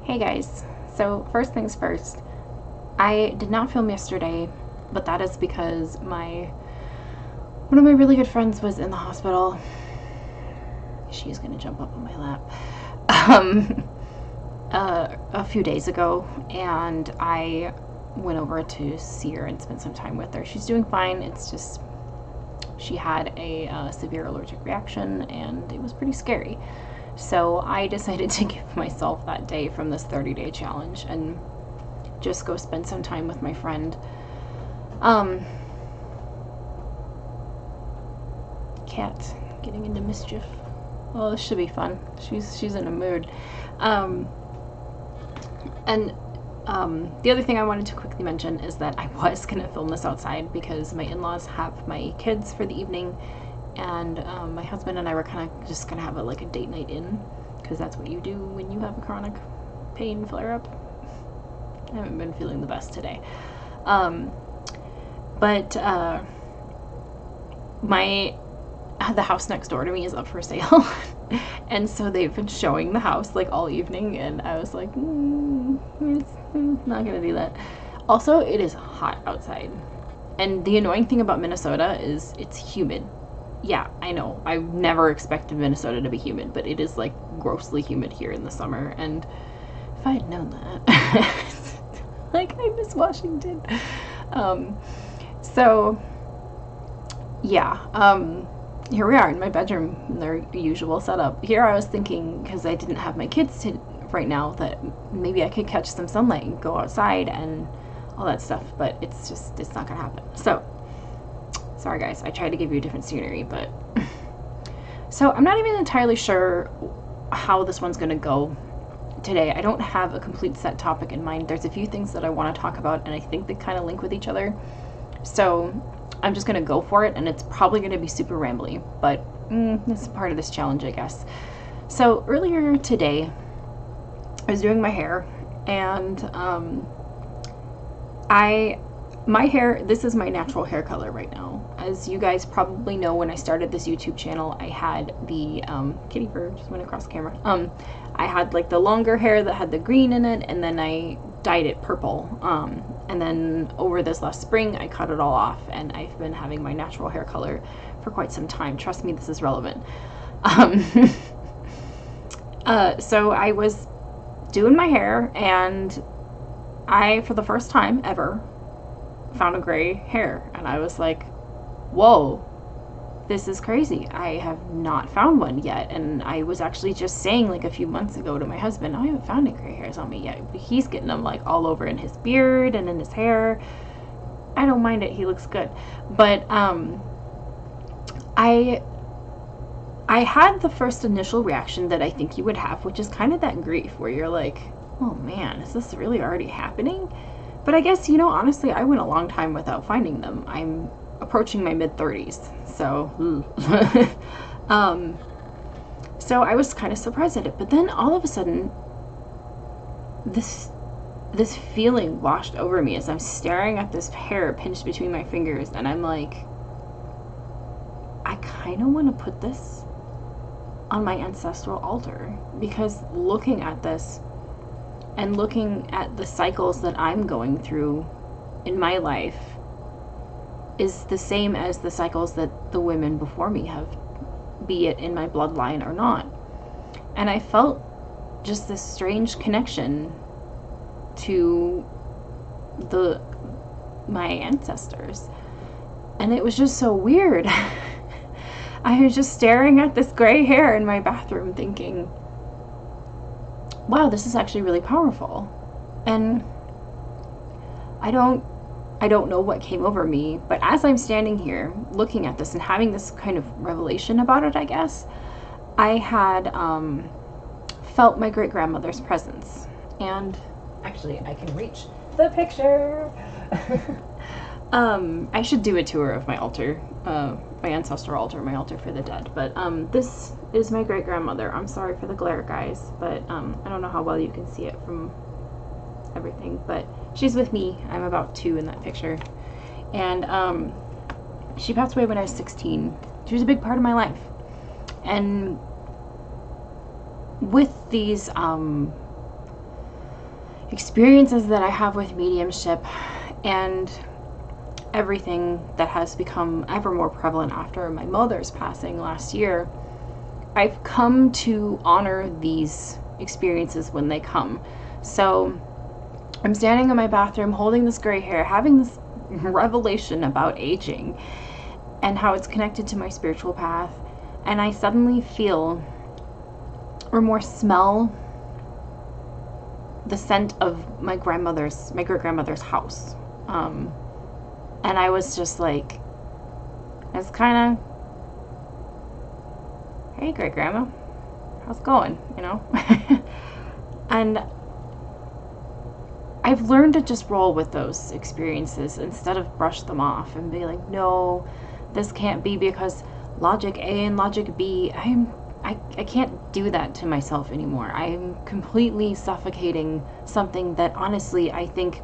Hey guys, so first things first, I did not film yesterday, but that is because one of my really good friends was in the hospital. She's gonna jump up on my lap. A few days ago, and I went over to see her and spend some time with her. She's doing fine. It's just she had a severe allergic reaction, and it was pretty scary. So I decided to give myself that day from this 30-day challenge and just go spend some time with my friend. Cat getting into mischief. Oh, this should be fun. She's in a mood. The other thing I wanted to quickly mention is that I was going to film this outside because my in-laws have my kids for the evening, and my husband and I were kind of just going to have a date night in, because that's what you do when you have a chronic pain flare-up. I haven't been feeling the best today. The house next door to me is up for sale. And so they've been showing the house all evening, and I was like, it's not gonna do that. Also, it is hot outside, and the annoying thing about Minnesota is it's humid. Yeah, I know, I never expected Minnesota to be humid, but it is grossly humid here in the summer. And if I had known that, I miss Washington. Here we are in my bedroom, in their usual setup. Here I was thinking, because I didn't have my kids right now, that maybe I could catch some sunlight and go outside and all that stuff, but it's not gonna happen. So, sorry guys, I tried to give you a different scenery, but... So, I'm not even entirely sure how this one's gonna go today. I don't have a complete set topic in mind. There's a few things that I want to talk about, and I think they kind of link with each other. So, I'm just going to go for it, and it's probably going to be super rambly, but this is part of this challenge, I guess. So earlier today, I was doing my hair, and my hair, this is my natural hair color right now. As you guys probably know, when I started this YouTube channel, I had the kitty fur just went across the camera. I had the longer hair that had the green in it, and then I dyed it purple. And then over this last spring, I cut it all off, and I've been having my natural hair color for quite some time. Trust me, this is relevant. So I was doing my hair, and I, for the first time ever, found a gray hair, and I was like, whoa, this is crazy. I have not found one yet. And I was actually just saying a few months ago to my husband, I haven't found any gray hairs on me yet, but he's getting them all over in his beard and in his hair. I don't mind it, he looks good. But I had the first initial reaction that I think you would have, which is kind of that grief where you're like, oh man, is this really already happening? But I guess, honestly, I went a long time without finding them. I'm approaching my mid-30s, so so I was kind of surprised at it. But then all of a sudden, this feeling washed over me as I'm staring at this hair pinched between my fingers, and I'm like, I kind of want to put this on my ancestral altar, because looking at this and looking at the cycles that I'm going through in my life is the same as the cycles that the women before me have, be it in my bloodline or not. And I felt just this strange connection to my ancestors, and it was just so weird. I was just staring at this gray hair in my bathroom thinking, wow, this is actually really powerful. And I don't know what came over me, but as I'm standing here looking at this and having this kind of revelation about it, I guess, I had felt my great-grandmother's presence. And actually, I can reach the picture. I should do a tour of my altar, my ancestral altar, my altar for the dead. But this is my great-grandmother. I'm sorry for the glare, guys, but I don't know how well you can see it from everything, but she's with me. I'm about 2 in that picture, and she passed away when I was 16. She was a big part of my life, and with these experiences that I have with mediumship and everything that has become ever more prevalent after my mother's passing last year, I've come to honor these experiences when they come. So I'm standing in my bathroom holding this gray hair, having this revelation about aging and how it's connected to my spiritual path, and I suddenly feel or more smell the scent of my great grandmother's house. And I was just like, it's kind of, hey, great grandma, how's it going? You know? And I've learned to just roll with those experiences instead of brush them off and be like, no, this can't be because logic A and logic B. I can't do that to myself anymore. I'm completely suffocating something that honestly I think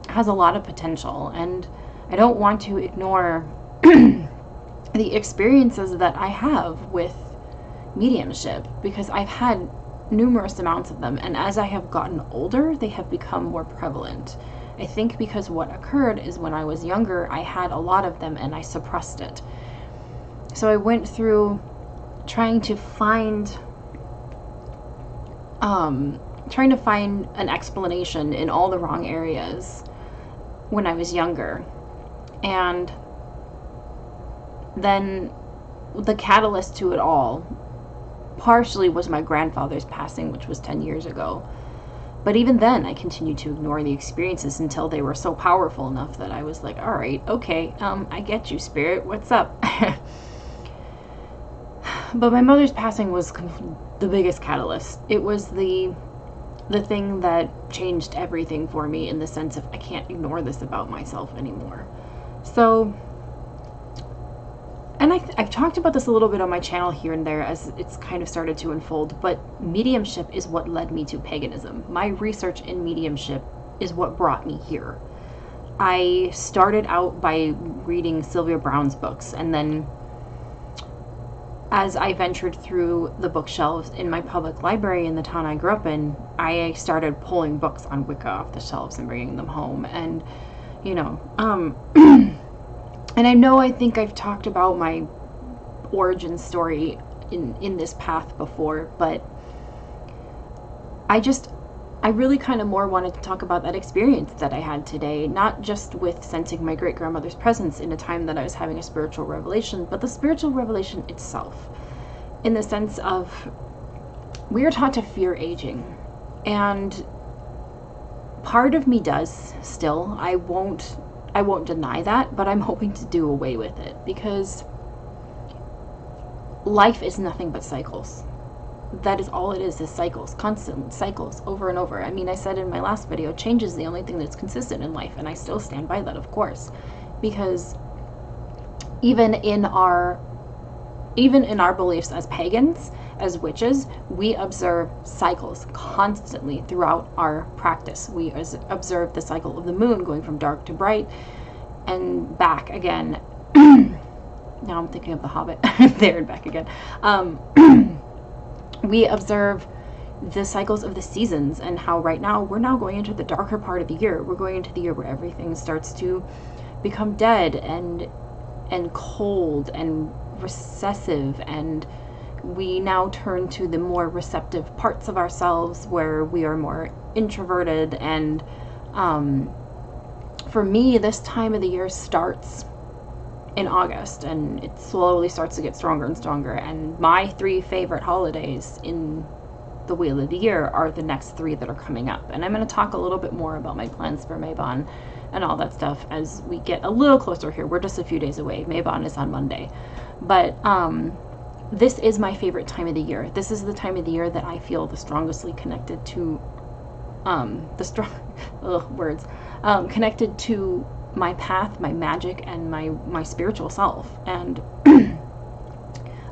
has a lot of potential, and I don't want to ignore the experiences that I have with mediumship, because I've had numerous amounts of them, and as I have gotten older, they have become more prevalent. I think because what occurred is when I was younger, I had a lot of them and I suppressed it. So I went through trying to find an explanation in all the wrong areas when I was younger. And then the catalyst to it all partially was my grandfather's passing, which was 10 years ago. But even then, I continued to ignore the experiences until they were so powerful enough that I was like, all right, okay, I get you, spirit, what's up? But my mother's passing was the biggest catalyst. It was the thing that changed everything for me, in the sense of I can't ignore this about myself anymore. So, and I've talked about this a little bit on my channel here and there as it's kind of started to unfold, but mediumship is what led me to paganism. My research in mediumship is what brought me here. I started out by reading Sylvia Browne's books, and then as I ventured through the bookshelves in my public library in the town I grew up in, I started pulling books on Wicca off the shelves and bringing them home. And, you know, and I think I've talked about my origin story in this path before, but I really kind of more wanted to talk about that experience that I had today, not just with sensing my great grandmother's presence in a time that I was having a spiritual revelation, but the spiritual revelation itself, in the sense of we are taught to fear aging, and part of me does still. I won't deny that, but I'm hoping to do away with it, because life is nothing but cycles. That is all it is cycles, constant cycles, over and over. I mean, I said in my last video, change is the only thing that's consistent in life, and I still stand by that, of course, because even in our beliefs as pagans, as witches, we observe cycles constantly throughout our practice. We observe the cycle of the moon going from dark to bright and back again. Now I'm thinking of The Hobbit. There and back again. We observe the cycles of the seasons, and how right now we're now going into the darker part of the year. We're going into the year where everything starts to become dead and cold and recessive, and we now turn to the more receptive parts of ourselves where we are more introverted. And for me, this time of the year starts in August, and it slowly starts to get stronger and stronger. And my 3 favorite holidays in the Wheel of the Year are the next 3 that are coming up. And I'm going to talk a little bit more about my plans for Mabon and all that stuff as we get a little closer here. We're just a few days away. Mabon is on Monday. But this is my favorite time of the year. This is the time of the year that I feel the strongestly connected to connected to my path, my magic, and my spiritual self. And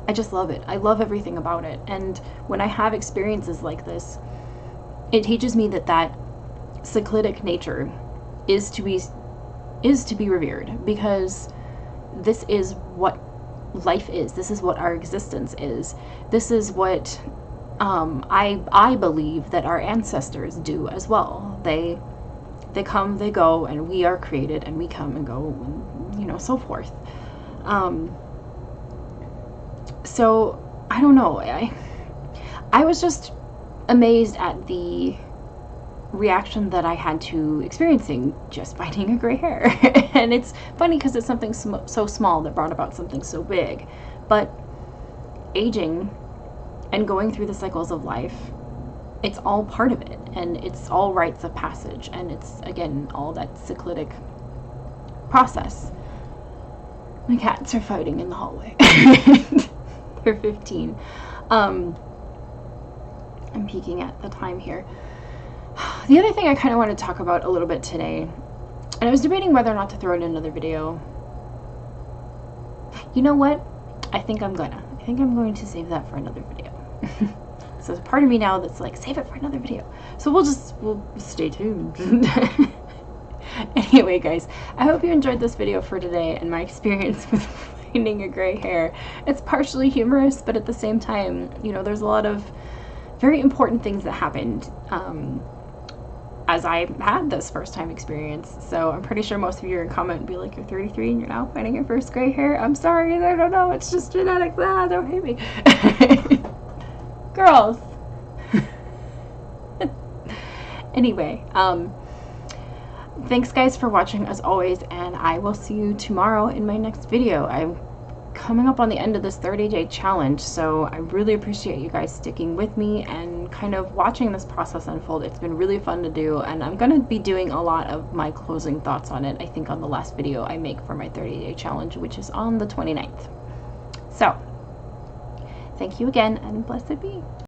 I just love it. I love everything about it. And when I have experiences like this, it teaches me that cyclic nature is to be revered, because this is what life is. This is what our existence is. This is what I believe that our ancestors do as well. They come, they go, and we are created, and we come and go, and, you know, so forth. So I don't know. I was just amazed at the reaction that I had to experiencing just finding a gray hair. And it's funny because it's something so small that brought about something so big. But aging and going through the cycles of life, it's all part of it, and it's all rites of passage, and it's, again, all that cyclic process. My cats are fighting in the hallway. They're 15. I'm peeking at the time here. The other thing I kind of want to talk about a little bit today, and I was debating whether or not to throw in another video. You know what? I think I'm going to save that for another video. So there's a part of me now that's like, save it for another video. So we'll stay tuned. Anyway, guys, I hope you enjoyed this video for today and my experience with finding a gray hair. It's partially humorous, but at the same time, you know, there's a lot of very important things that happened as I had this first time experience. So I'm pretty sure most of you are gonna comment and be like, you're 33 and you're now finding your first gray hair. I'm sorry, I don't know, it's just genetics. Don't hate me. Girls. Anyway, thanks guys for watching as always, and I will see you tomorrow in my next video. I'm coming up on the end of this 30-day challenge, so I really appreciate you guys sticking with me and kind of watching this process unfold. It's been really fun to do, and I'm going to be doing a lot of my closing thoughts on it, I think, on the last video I make for my 30-day challenge, which is on the 29th. So, thank you again, and blessed be.